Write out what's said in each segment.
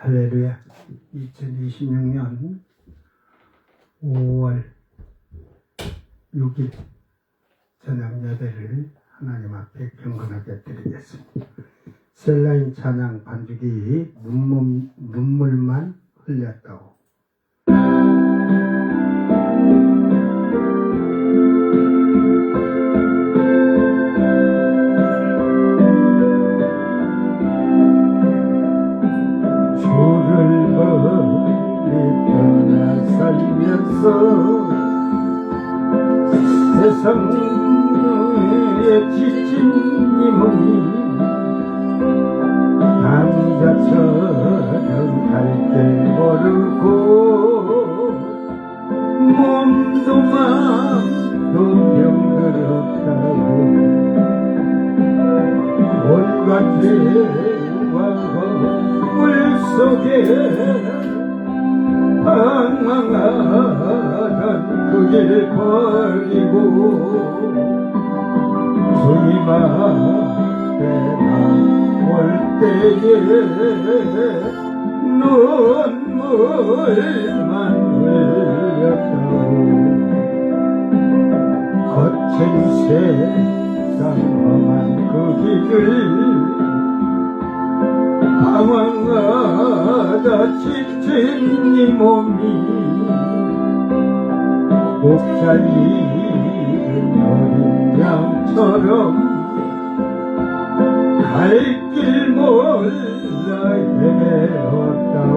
할렐루야. 2026년 5월 6일 저녁 예배를 하나님 앞에 경건하게 드리겠습니다. 셀라인 찬양 반주기 눈물만 흘렸다고. 주를 멀리 떠나 살면서 세상에 지친 이 몸이 남자처럼 갈 길 모르고 몸도 마음도 병들었다고 온갖 죄와 물속에 방황하던 그 길 버리고 주님 앞에 나올 때에 눈물만 흘렸다고 거친 세상 험한 그 길을 방황하다 지친 이 몸이 목잘 잃은 어린 양처럼 갈 길 몰라 헤매었다고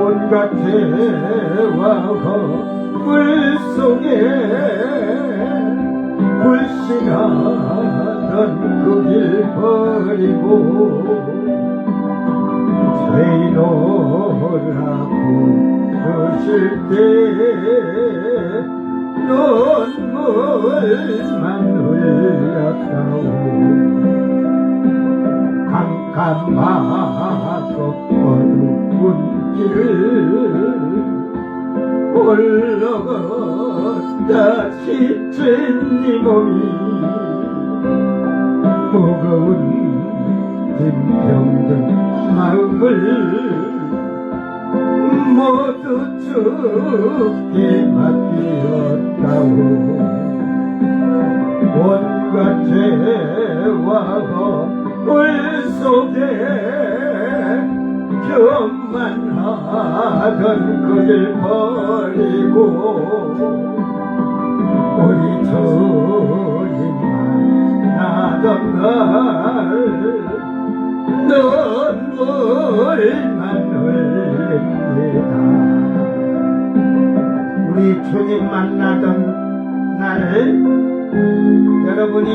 온갖 죄와 허물 속에 불신하던 그 길 버리고 죄인오라고 그러실 때 눈물만 흘렸다고 깜깜하고 어두운 길을 홀로 걷다 지친 이 몸이 무거운 짐병든 마음을 모두 주께 맡겼다고 온갖 죄와 허물 속에 교만하던 그 길 버리고 우리 주님 만나던 날 눈물만 흘립니다. 우리 주님 만나던 날 여러분이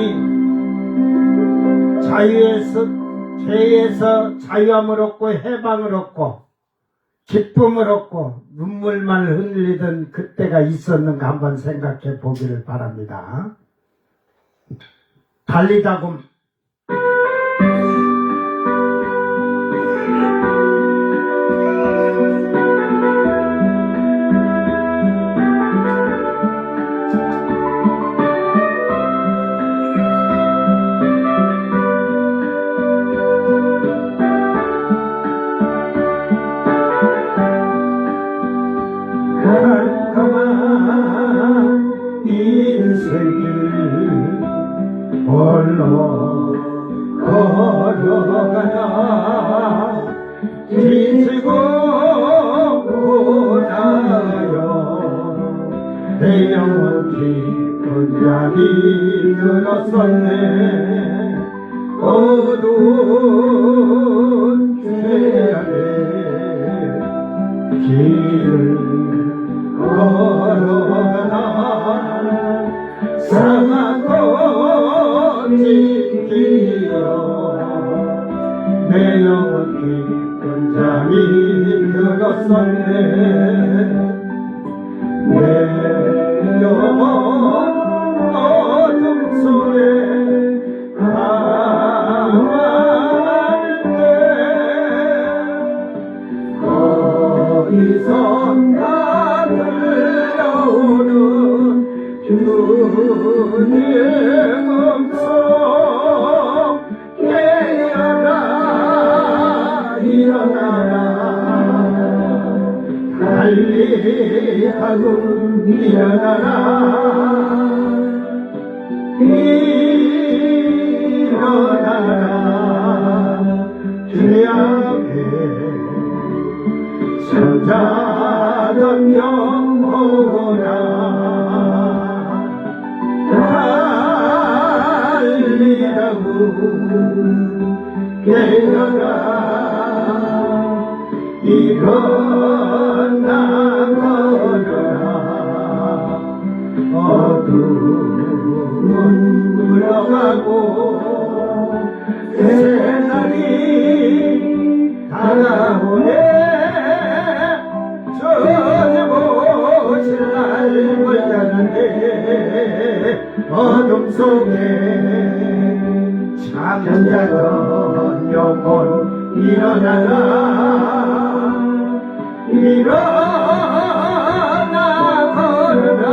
죄에서 자유함을 얻고 해방을 얻고 기쁨을 얻고 눈물만 흘리던 그때가 있었는가 한번 생각해 보기를 바랍니다. 달리다금 인생길 홀로 걸어가나 지치고 고나요 내 영혼 깊은 잠이 들었었네 어두운 죄악의 길을 걸어가나 사랑하고 지키려 내 영혼 깊은 잠이 들었었네 내 영혼 어둠 속에 강할 때 어디선가 들려오는 주님의 음성 깨어라 일어나라 달리 하고 일어나라 일어나라 주 앞에 찾아던 영혼아 달리라고 깨어라 일어나 걸어라 어둠은 물러가고 새날이 다가오네 전에 보실 날 멀잖은데 어둠 속에 잠자던 영혼 일어나라 일어나 걸어라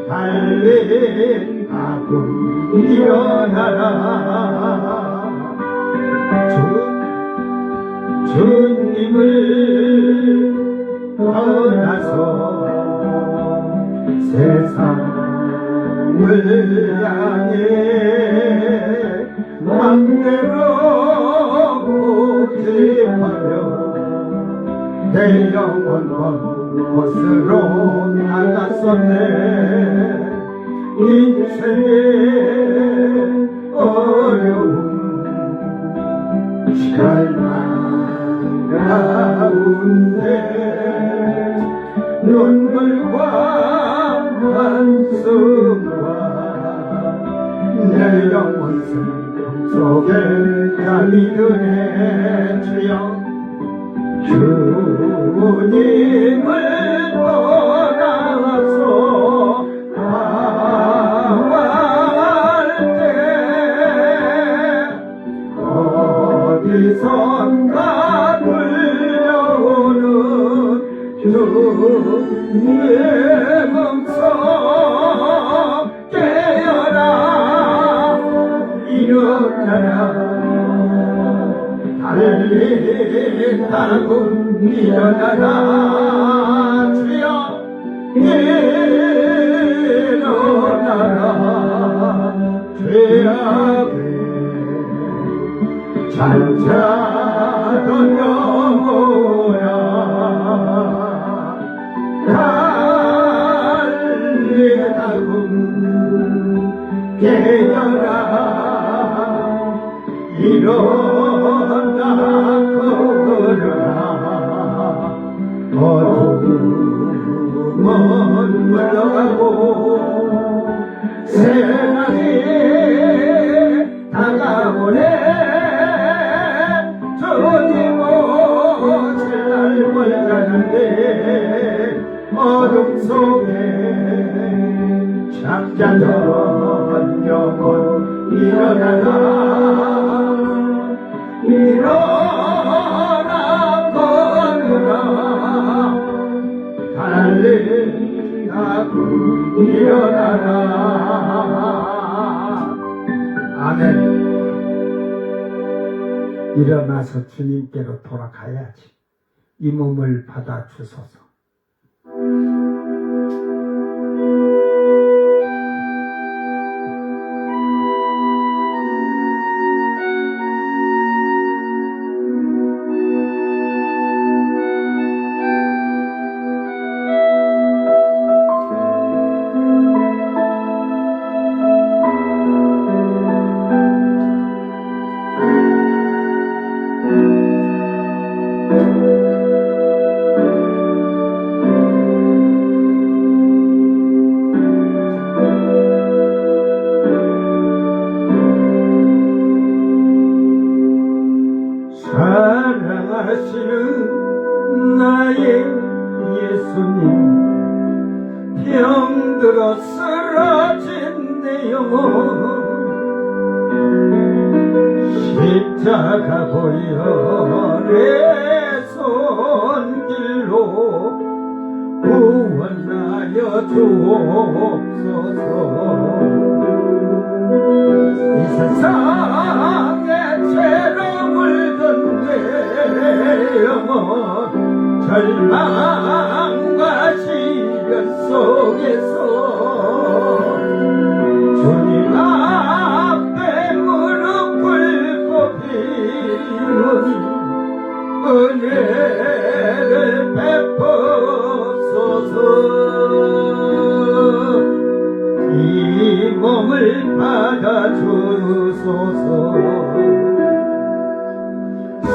달린 아픔 일어나라 주님을 떠나서 세상을 향해 막내로 고집하며 내 영혼 먼 곳으로 나갔었네 인생의 어려움 절망 가운데 눈물과 한숨과 내 영혼 슬픔 속에 달리는 주여 주님을 떠나서 방황할 때 어디선가 들려오는 주님의 음성 깨어라 일어나라 달린다고 일어나라 주여 일어나라 죄 앞에 잠자던 영혼아 달린다고 깨어라 일어나 걸어라 어둠은 물러가고 새날이 다가오네 주님 오실 날 멀잖은데 어둠 속에 잠자던 영혼 일어나라 일어나 걸어라 달리라고 일어나라 아멘. 일어나서 주님께로 돌아가야지. 이 몸을 받아 주소서. 사랑하시는 나의 예수님 병들어 쓰러진 내 영혼 십자가 보여 내 손길로 구원하여 주옵소서. 이 세상에 죄로 물든 죄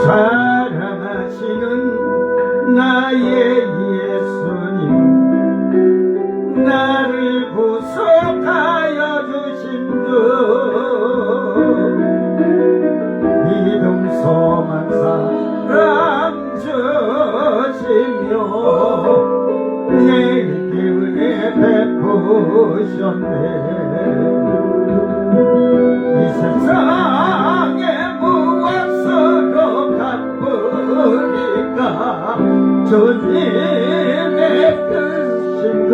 사랑하시는 나의 예수님, 나를 구속하여 주신 주, 믿음 소망 사랑 주시며 내게 은혜 베푸셨네. 이 세상에 무엇으로 갚으리까 주님의 크신 그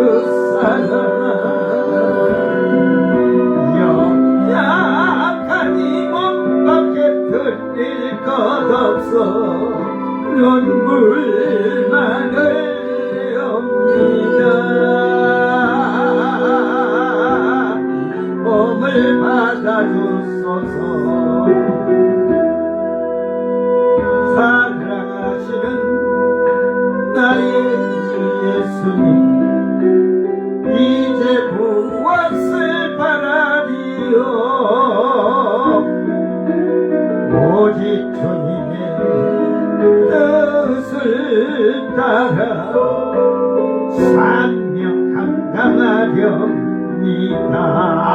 사랑, 연약한 이 몸밖에 흘릴 것 없어 눈물만 흘려옵니다. 몸을 받아주소서. 사랑하시는 나의 예수님, 이제 무엇을 바라리요? 오직 주님의 뜻을 따라 사명 감당하렵니다.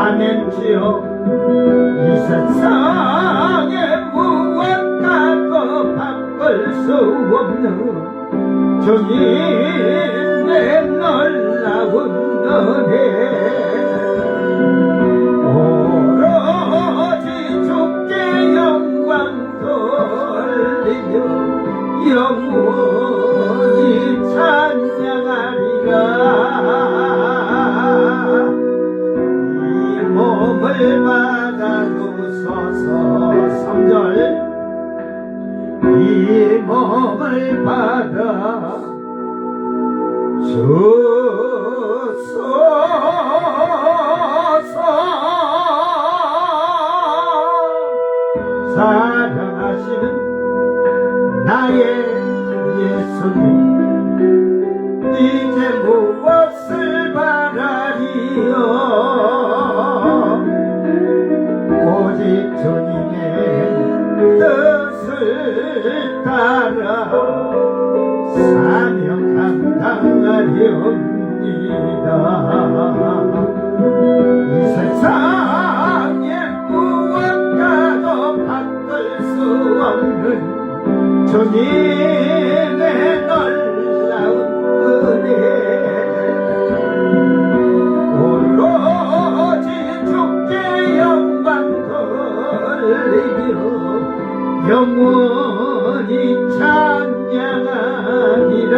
아멘지요. 이 세상에 무엇과도 바꿀 수 없는 주님의 놀라운 은혜, 오로지 주께 영광 돌리며 영원히 찬양하리라. 이 몸을 받아주소서. 3절, 이 몸을 받아 주소서. 사랑하시는 나의 예수님, 이제 무엇을 바라리요? 오직 주님의 뜻을 따라 사명 감당하렵니다. 이 세상에 무엇과도 바꿀 수 없는 주님의 놀라운 은혜, 오로지 주께 영광 돌리며 영원히 찬양하리라.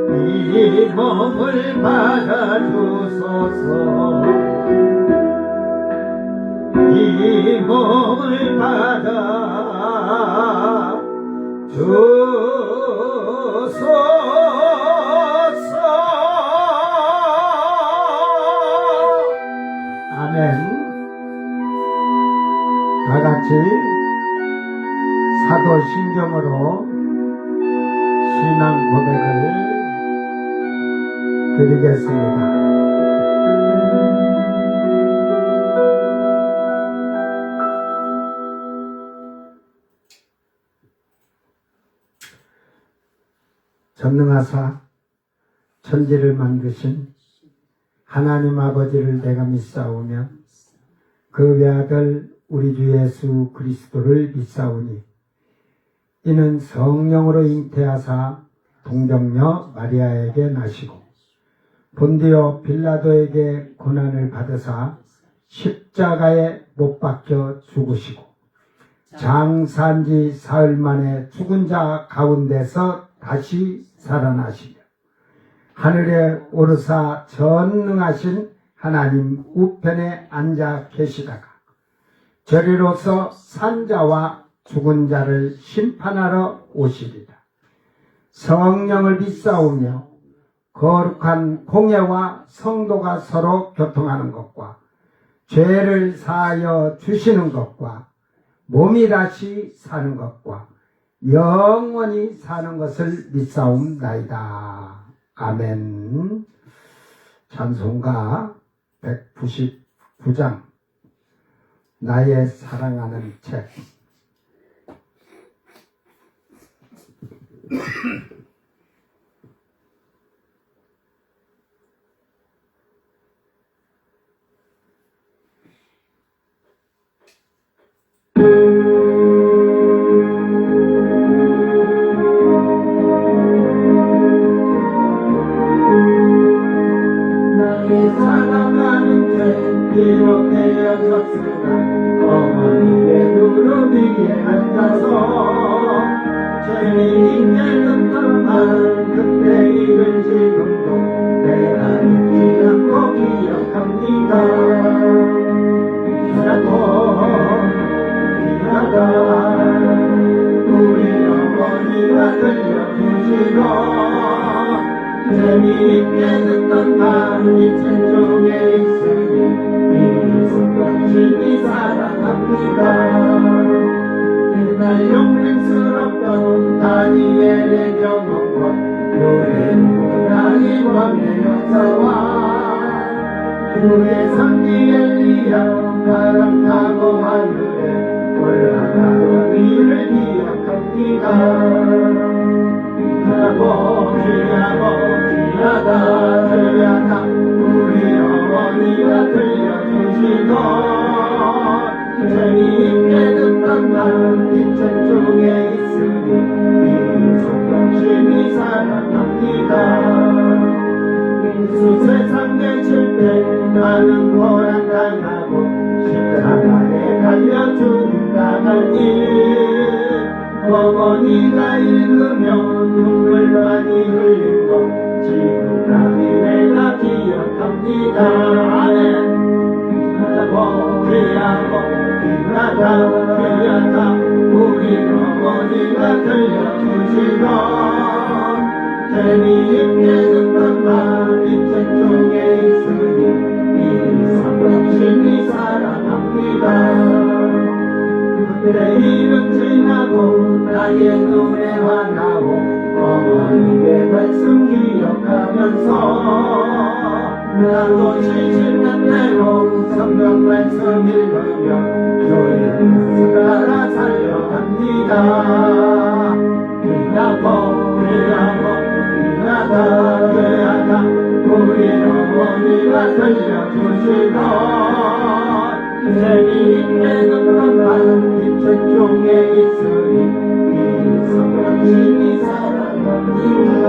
이 몸을 받아주소서. 이 몸을 받아 주소서. 아멘. 다 같이 사도신경으로 신앙 고백을 드리겠습니다. 전능하사 천지를 만드신 하나님 아버지를 내가 믿사오며 그 외아들 우리 주 예수 그리스도를 믿사오니 이는 성령으로 잉태하사 동정녀 마리아에게 나시고 본디오 빌라도에게 고난을 받으사 십자가에 못 박혀 죽으시고 장사한지 사흘 만에 죽은 자 가운데서 다시 살아나시며 하늘에 오르사 전능하신 하나님 우편에 앉아 계시다가 저리로서 산자와 죽은 자를 심판하러 오시리라. 성령을 믿사오며 거룩한 공예와 성도가 서로 교통하는 것과 죄를 사하여 주시는 것과 몸이 다시 사는 것과 영원히 사는 것을 믿사옵나이다. 아멘. 찬송가 199장 나의 사랑하는 책 나의 사랑하는 죄 이렇게 여겼으나 어머니의 무릎 위에 앉아서 죄를 잊게 듣던 말 그때 일을 지금도 내가 잊지 않고 기억합니다. 귀하다 우리 어머니가 들려주시고 재미있게 듣던 말이 책 중에 있으니 이 성경심이 사랑합니다. 옛날 용맹스럽던 다니엘의 경험과 요레미고 나의 왕의 역사와 주의 선지 엘리야 바람 타고 하늘에 올라가던 일을 기억합니다. 귀하다 우리 어머니가 들려주시고 재미있게 듣던 말 이 책 중에 있으니 이 성경심이 사랑합니다. 예수 세상 계실 때 나는 고난당하고 십자가에 달려 죽는다는 일 어머니가 읽으며 눈물 많이 흘린 것 지금까지 내가 기억합니다. 아멘. 귀하다 우리 어머니가 들려주시고 재미있게 듣던 말 이 책 중에 있으니 이 성경심이 사랑합니다. 그때 일은 지나고 나의 눈에 환하고 어머니의 말씀 기억하면서 나도 지치는 대로 성경 말씀 읽으며 주의 뜻을 따라 살려 합니다. 귀하다 우리 어머니가 들려주시고 재미있게 듣던 말 이 책 중에 있으니 이 성경심이 사랑합니다.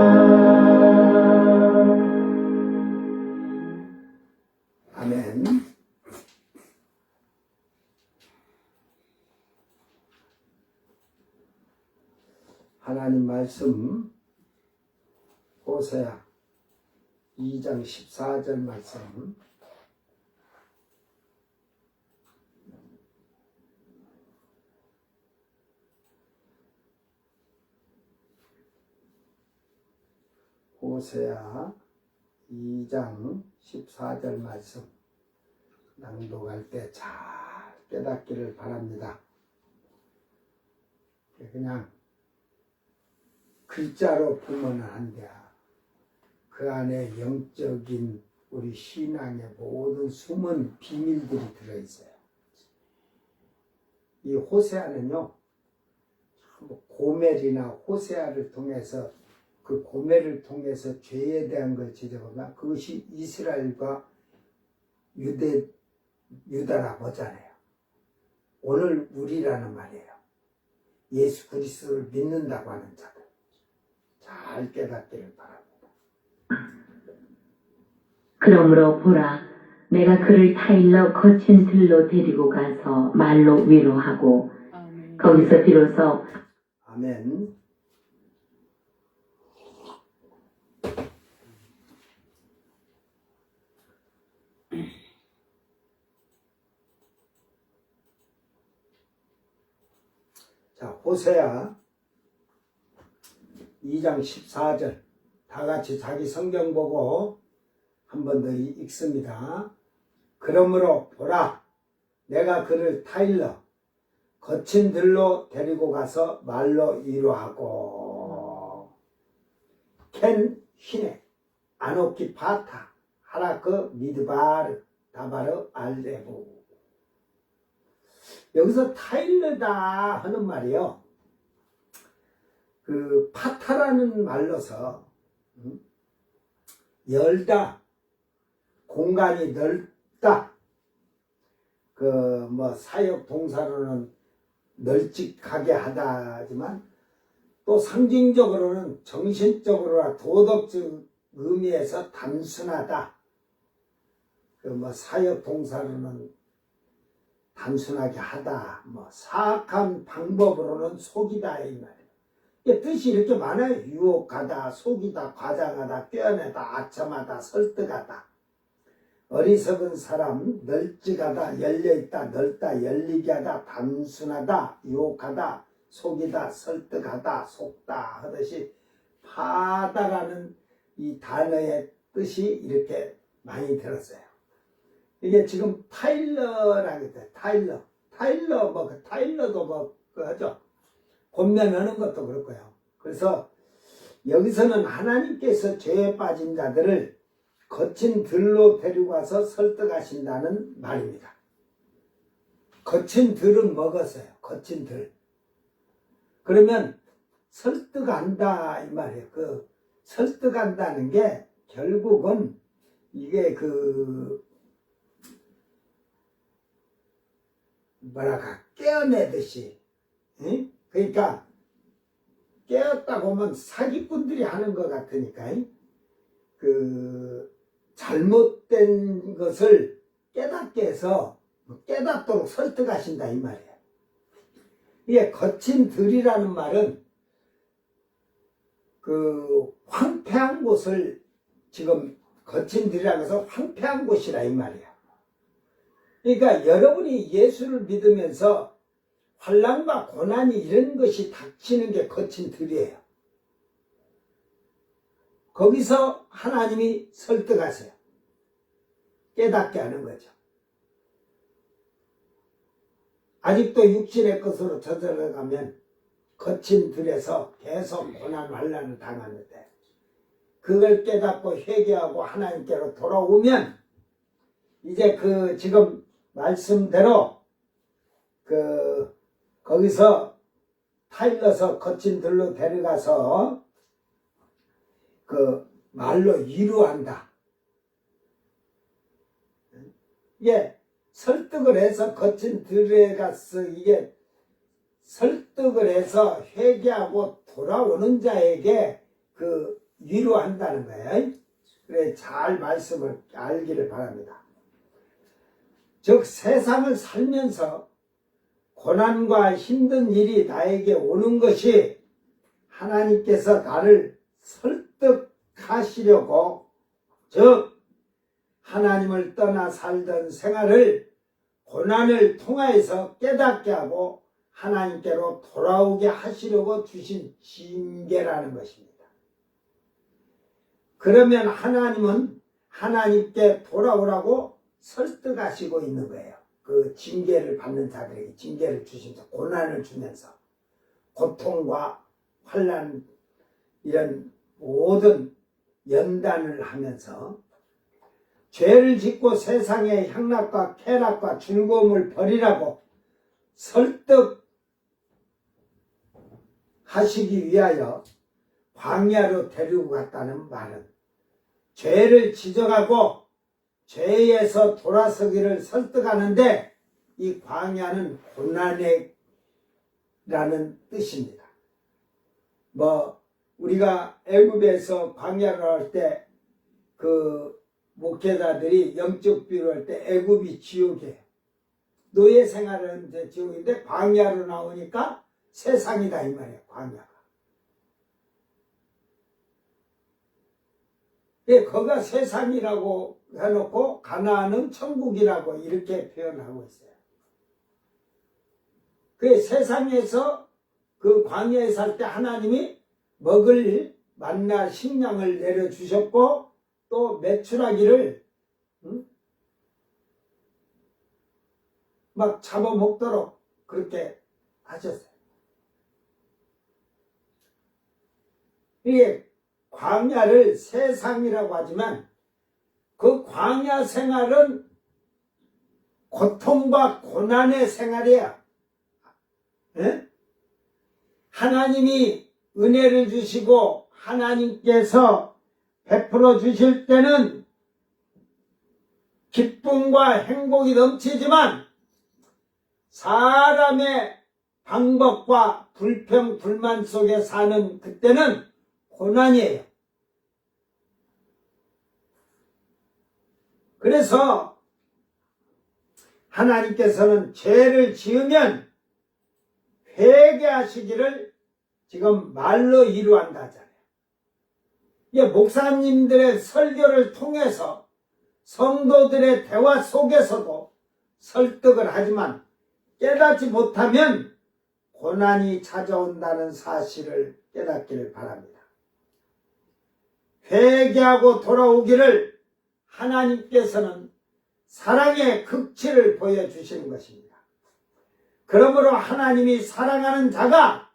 아멘. 하나님 말씀 호세아 2장 14절 말씀 호세아 2장 14절 말씀 낭독할 때 잘 깨닫기를 바랍니다. 그냥 글자로 보면 안 돼. 그 안에 영적인 우리 신앙의 모든 숨은 비밀들이 들어있어요. 이 호세아는요, 고멜이나 호세아를 통해서 그 고멜을 통해서 죄에 대한 걸 지적하면 그것이 이스라엘과 유다라고 하잖아요. 오늘 우리라는 말이에요. 예수 그리스도를 믿는다고 하는 자들. 잘 깨닫기를 바랍니다. 그러므로 보라, 내가 그를 타일러 거친 들로 데리고 가서 말로 위로하고 거기서 비로소 아멘. 자, 호세아 2장 14절 다 같이 자기 성경 보고 한 번 더 읽습니다. 그러므로 보라, 내가 그를 타일러 거친 들로 데리고 가서 말로 위로하고 켄 히네 아노키 파타 하라크 미드바르 다바르 알레보. 여기서 타일러다 하는 말이요, 그 파타라는 말로서 열다, 공간이 넓다, 그 뭐 사역 동사로는 널찍하게 하다 하지만 또 상징적으로는 정신적으로나 도덕적 의미에서 단순하다. 그 뭐 사역 동사로는 단순하게 하다, 뭐 사악한 방법으로는 속이다 이 말이에요. 이게 뜻이 이렇게 많아요. 유혹하다, 속이다, 과장하다, 꿰어내다, 아첨하다, 설득하다. 어리석은 사람, 널찍하다, 열려있다, 넓다, 열리게 하다, 단순하다, 유혹하다, 속이다, 설득하다, 속다 하듯이 파다라는 이 단어의 뜻이 이렇게 많이 들었어요. 이게 지금 타일러라고 해요. 타일러, 뭐, 타일러도 뭐, 하죠. 권면하는 것도 그렇고요. 그래서 여기서는 하나님께서 죄에 빠진 자들을 거친 들로 데리고 와서 설득하신다는 말입니다. 거친 들은 먹었어요. 거친 들. 그러면 설득한다 이 말이에요. 그 설득한다는 게 결국은 이게 뭐랄까 깨어내듯이, 응? 그러니까 깨었다 보면 사기꾼들이 하는 것 같으니까 잘못된 것을 깨닫게 해서 깨닫도록 설득하신다 이 말이에요. 이게 거친 들이라는 말은 황폐한 곳을 지금 거친 들이라는 것은 황폐한 곳이라 이 말이에요. 그러니까 여러분이 예수를 믿으면서 환난과 고난이 이런 것이 닥치는 게 거친 들이에요. 거기서 하나님이 설득하세요. 깨닫게 하는 거죠. 아직도 육신의 것으로 저절로 가면 거친 들에서 계속 고난 환난을 당하는데 그걸 깨닫고 회개하고 하나님께로 돌아오면 이제 지금 말씀대로 거기서 타일러서 거친 들로 데려가서 말로 위로한다. 이게 설득을 해서 거친 들에 가서 이게 설득을 해서 회개하고 돌아오는 자에게 위로한다는 거예요. 그래 잘 말씀을 알기를 바랍니다. 즉 세상을 살면서 고난과 힘든 일이 나에게 오는 것이 하나님께서 나를 설득하시려고, 즉 하나님을 떠나 살던 생활을 고난을 통하여서 깨닫게 하고 하나님께로 돌아오게 하시려고 주신 징계라는 것입니다. 그러면 하나님은 하나님께 돌아오라고 설득하시고 있는 거예요. 그 징계를 받는 자들에게 징계를 주시면서 고난을 주면서 고통과 환난 이런 모든 연단을 하면서 죄를 짓고 세상의 향락과 쾌락과 즐거움을 버리라고 설득하시기 위하여 광야로 데리고 갔다는 말은 죄를 지적하고 죄에서 돌아서기를 설득하는데 이 광야는 고난이라는 뜻입니다. 우리가 애굽에서 광야를 할 때 목회자들이 영적 비유를 할 때 애굽이 지옥이에요. 노예 생활은 이제 지옥인데 광야로 나오니까 세상이다 이 말이에요. 광야가. 거기가 세상이라고 해놓고 가나안은 천국이라고 이렇게 표현하고 있어요. 세상에서 광야에 살 때 하나님이 먹을 만나 식량을 내려주셨고 또 메추라기를 막 잡아먹도록 그렇게 하셨어요. 이게 광야를 세상이라고 하지만 그 광야 생활은 고통과 고난의 생활이야. 에? 하나님이 은혜를 주시고 하나님께서 베풀어 주실 때는 기쁨과 행복이 넘치지만 사람의 방법과 불평, 불만 속에 사는 그때는 고난이에요. 그래서 하나님께서는 죄를 지으면 회개하시기를 지금 말로 이루한다 하잖아요. 이게 목사님들의 설교를 통해서 성도들의 대화 속에서도 설득을 하지만 깨닫지 못하면 고난이 찾아온다는 사실을 깨닫기를 바랍니다. 회개하고 돌아오기를 하나님께서는 사랑의 극치를 보여주시는 것입니다. 그러므로 하나님이 사랑하는 자가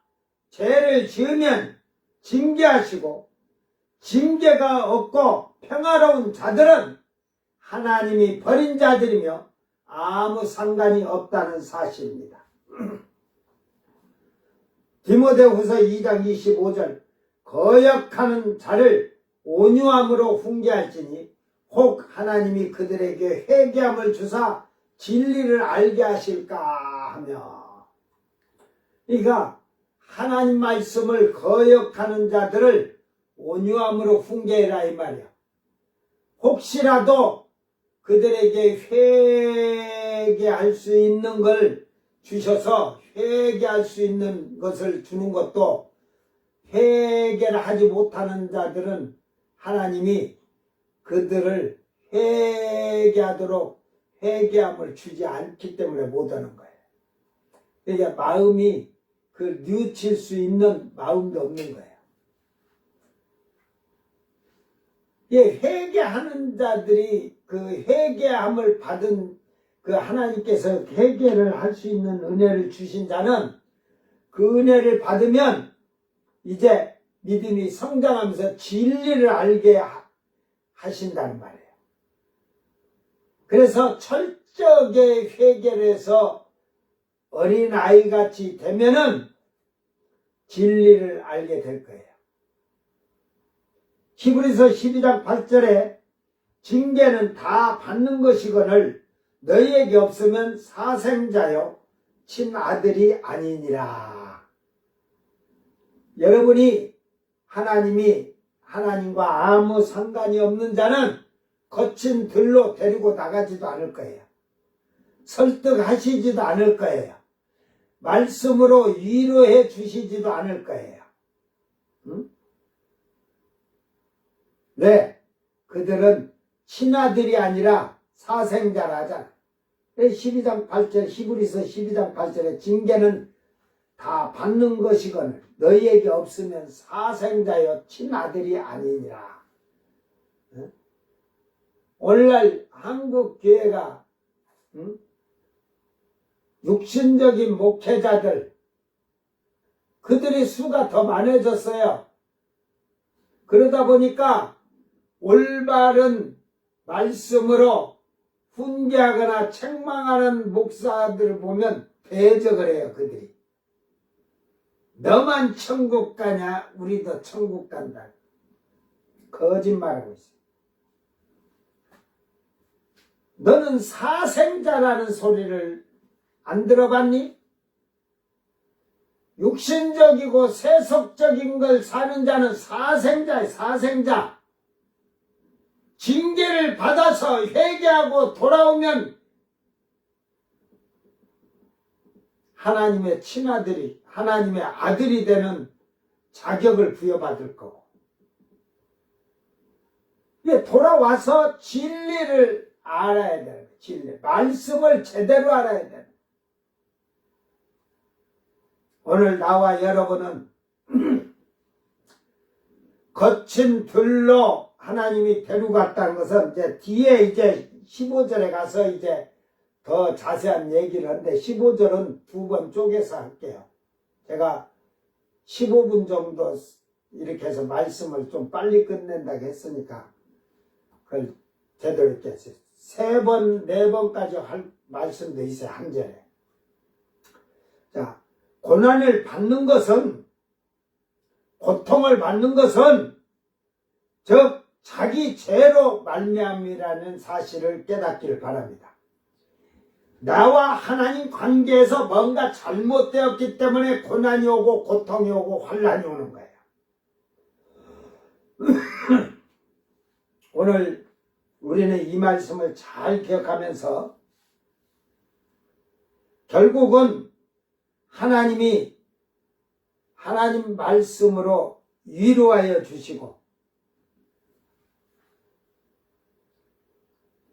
죄를 지으면 징계하시고 징계가 없고 평화로운 자들은 하나님이 버린 자들이며 아무 상관이 없다는 사실입니다. 디모데후서 2장 25절 거역하는 자를 온유함으로 훈계할지니 혹 하나님이 그들에게 회개함을 주사 진리를 알게 하실까 하며, 그러니까 하나님 말씀을 거역하는 자들을 온유함으로 훈계해라 이 말이야. 혹시라도 그들에게 회개할 수 있는 걸 주셔서 회개할 수 있는 것을 주는 것도 회개를 하지 못하는 자들은 하나님이 그들을 회개하도록 회개함을 주지 않기 때문에 못하는 거예요. 그러니까 마음이 뉘우칠 수 있는 마음도 없는 거예요. 회개하는 자들이 그 회개함을 받은 그 하나님께서 회개를 할 수 있는 은혜를 주신 자는 그 은혜를 받으면 이제 믿음이 성장하면서 진리를 알게 하신다는 말이에요. 그래서 철저하게 회개를 해서 어린아이같이 되면은 진리를 알게 될 거예요. 히브리서 12장 8절에 징계는 다 받는 것이거늘 너희에게 없으면 사생자요 친아들이 아니니라. 여러분이 하나님과 아무 상관이 없는 자는 거친 들로 데리고 나가지도 않을 거예요. 설득하시지도 않을 거예요. 말씀으로 위로해 주시지도 않을 거예요. 응? 네, 그들은 친아들이 아니라 사생자라 하잖아. 12장 8절, 히브리서 12장 8절에 징계는 다 받는 것이거늘 너희에게 없으면 사생자여 친아들이 아니니라. 오늘날 한국 교회가 육신적인 목회자들 그들의 수가 더 많아졌어요. 그러다 보니까 올바른 말씀으로 훈계하거나 책망하는 목사들을 보면 대적을 해요. 그들이 너만 천국 가냐 우리도 천국 간다. 거짓말하고 있어요. 너는 사생자라는 소리를 안 들어봤니? 육신적이고 세속적인 걸 사는 자는 사생자예요. 사생자. 징계를 받아서 회개하고 돌아오면 하나님의 친아들이, 하나님의 아들이 되는 자격을 부여받을 거고, 돌아와서 진리를 알아야 돼요. 진리. 말씀을 제대로 알아야 돼요. 오늘 나와 여러분은 거친 들로 하나님이 데려갔다는 것은 이제 뒤에 이제 15절에 가서 이제 더 자세한 얘기를 하는데 15절은 두 번 쪼개서 할게요. 제가 15분 정도 이렇게 해서 말씀을 좀 빨리 끝낸다고 했으니까 그걸 제대로 이렇게 했어요. 3번, 4번까지 할 말씀도 있어요. 한 절에. 자, 고난을 받는 것은, 고통을 받는 것은 즉 자기 죄로 말미암이라는 사실을 깨닫기를 바랍니다. 나와 하나님 관계에서 뭔가 잘못되었기 때문에 고난이 오고 고통이 오고 환난이 오는 거예요. 오늘 우리는 이 말씀을 잘 기억하면서 결국은 하나님이 하나님 말씀으로 위로하여 주시고,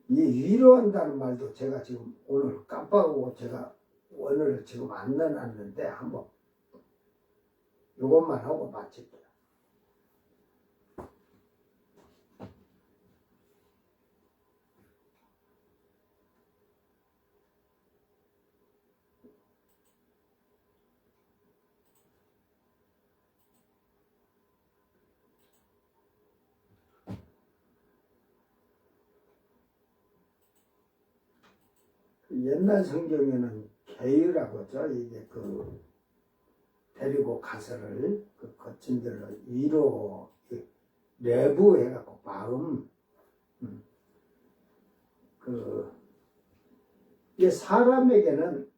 이 위로한다는 말도 제가 지금 오늘 깜빡하고 제가 오늘 지금 안 넣어놨는데 한번 이것만 하고 마칠게요. 옛날 성경에는 계유라고 하죠. 이게 데리고 가서를 거친 들로 위로 내부 해갖고 마음 이게 사람에게는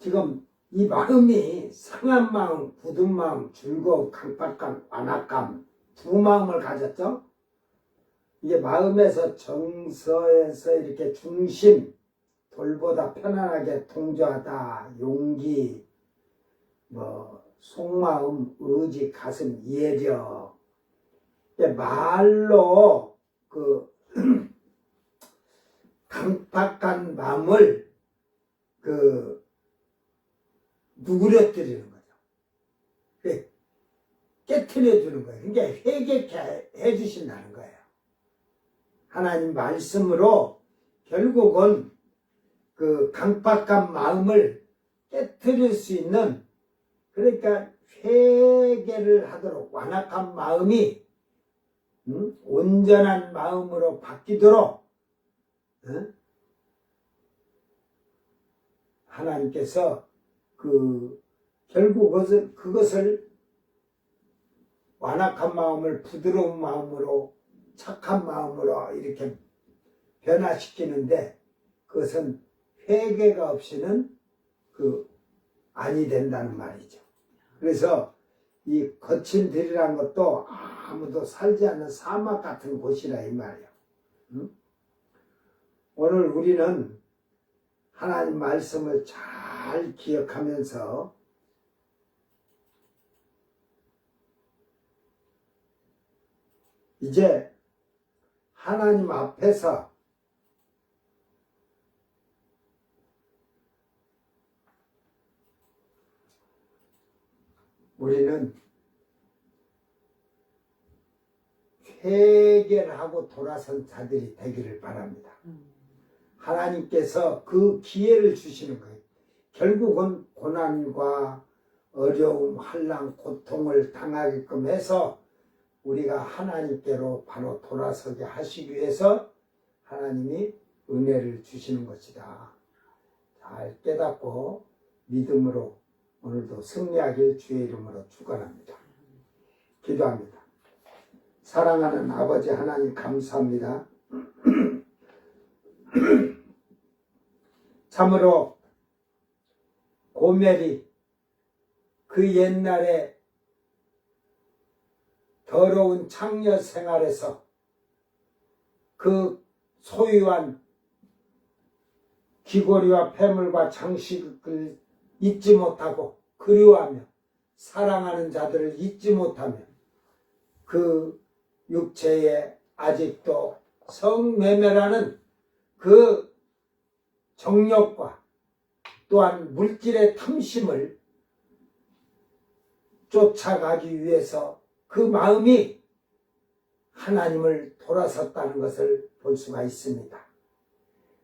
지금 이 마음이 상한 마음, 굳은 마음, 즐거움, 강박감, 완악감 두 마음을 가졌죠. 이게 마음에서 정서에서 이렇게 중심, 돌보다 편안하게 동조하다, 용기, 속마음, 의지, 가슴, 예력. 말로 강팍한 마음을 누그러뜨리는 거죠. 깨트려 주는 거예요. 그러니까 회개케 해주신다는 거예요. 하나님 말씀으로 결국은 강팍한 마음을 깨트릴 수 있는, 그러니까 회개를 하도록 완악한 마음이 온전한 마음으로 바뀌도록 하나님께서 결국 그것을 완악한 마음을 부드러운 마음으로, 착한 마음으로 이렇게 변화시키는데, 그것은 회개가 없이는 아니 된다는 말이죠. 그래서 이 거친 들이란 것도 아무도 살지 않는 사막 같은 곳이라 이 말이에요. 오늘 우리는 하나님 말씀을 잘 기억하면서 이제 하나님 앞에서 우리는 회개를 하고 돌아선 자들이 되기를 바랍니다. 하나님께서 그 기회를 주시는 거예요. 결국은 고난과 어려움, 환난, 고통을 당하게끔 해서 우리가 하나님께로 바로 돌아서게 하시기 위해서 하나님이 은혜를 주시는 것이다. 잘 깨닫고 믿음으로 오늘도 승리하길 주의 이름으로 축원합니다. 기도합니다. 사랑하는 아버지 하나님 감사합니다. 참으로 고멜이 그 옛날에 더러운 창녀 생활에서 그 소유한 귀고리와 폐물과 장식을 잊지 못하고 그리워하며 사랑하는 자들을 잊지 못하며 그 육체에 아직도 성매매라는 그 정욕과 또한 물질의 탐심을 쫓아가기 위해서 그 마음이 하나님을 돌아섰다는 것을 볼 수가 있습니다.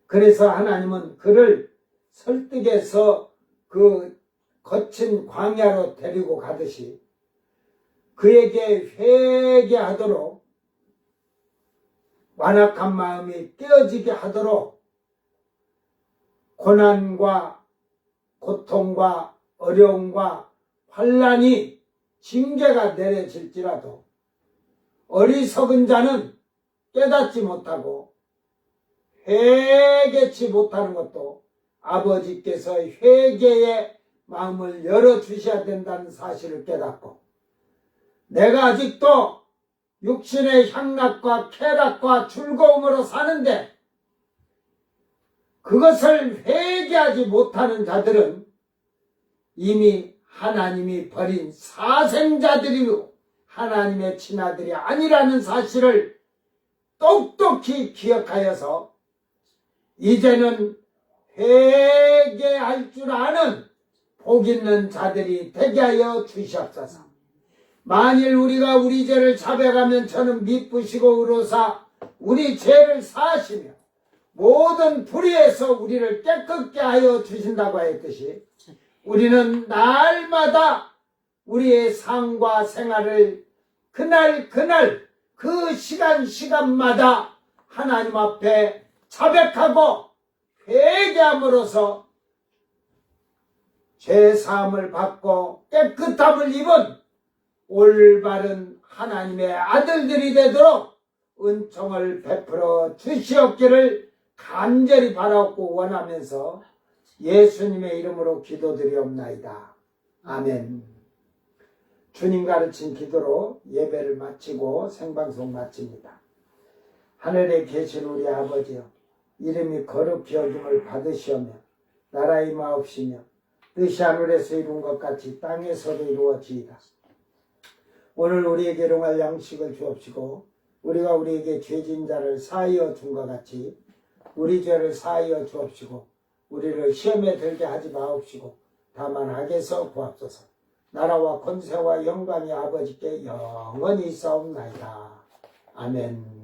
그래서 하나님은 그를 설득해서 그 거친 광야로 데리고 가듯이 그에게 회개하도록 완악한 마음이 깨어지게 하도록 고난과 고통과 어려움과 환난이 징계가 내려질지라도 어리석은 자는 깨닫지 못하고 회개치 못하는 것도 아버지께서 회개의 마음을 열어주셔야 된다는 사실을 깨닫고, 내가 아직도 육신의 향락과 쾌락과 즐거움으로 사는데 그것을 회개하지 못하는 자들은 이미 하나님이 버린 사생자들이고 하나님의 친아들이 아니라는 사실을 똑똑히 기억하여서 이제는 회개할 줄 아는 복 있는 자들이 되게 하여 주시옵소서. 만일 우리가 우리 죄를 자백하면 저는 미쁘시고 의로사 우리 죄를 사하시며 모든 불의에서 우리를 깨끗게 하여 주신다고 하였듯이, 우리는 날마다 우리의 삶과 생활을 그날 그 시간마다 하나님 앞에 자백하고 회개함으로써 죄사함을 받고 깨끗함을 입은 올바른 하나님의 아들들이 되도록 은총을 베풀어 주시옵기를 간절히 바라고 원하면서 예수님의 이름으로 기도드리옵나이다. 아멘. 주님 가르친 기도로 예배를 마치고 생방송 마칩니다. 하늘에 계신 우리 아버지여, 이름이 거룩히 여김을 받으시오며 나라의 임하옵시며 뜻이 하늘에서 이룬 것 같이 땅에서도 이루어지이다. 오늘 우리에게 일용할 양식을 주옵시고 우리가 우리에게 죄진 자를 사하여 준 것 같이 우리 죄를 사하여 주옵시고 우리를 시험에 들게 하지 마옵시고 다만 악에서 구하옵소서. 나라와 권세와 영광이 아버지께 영원히 있사옵나이다. 아멘.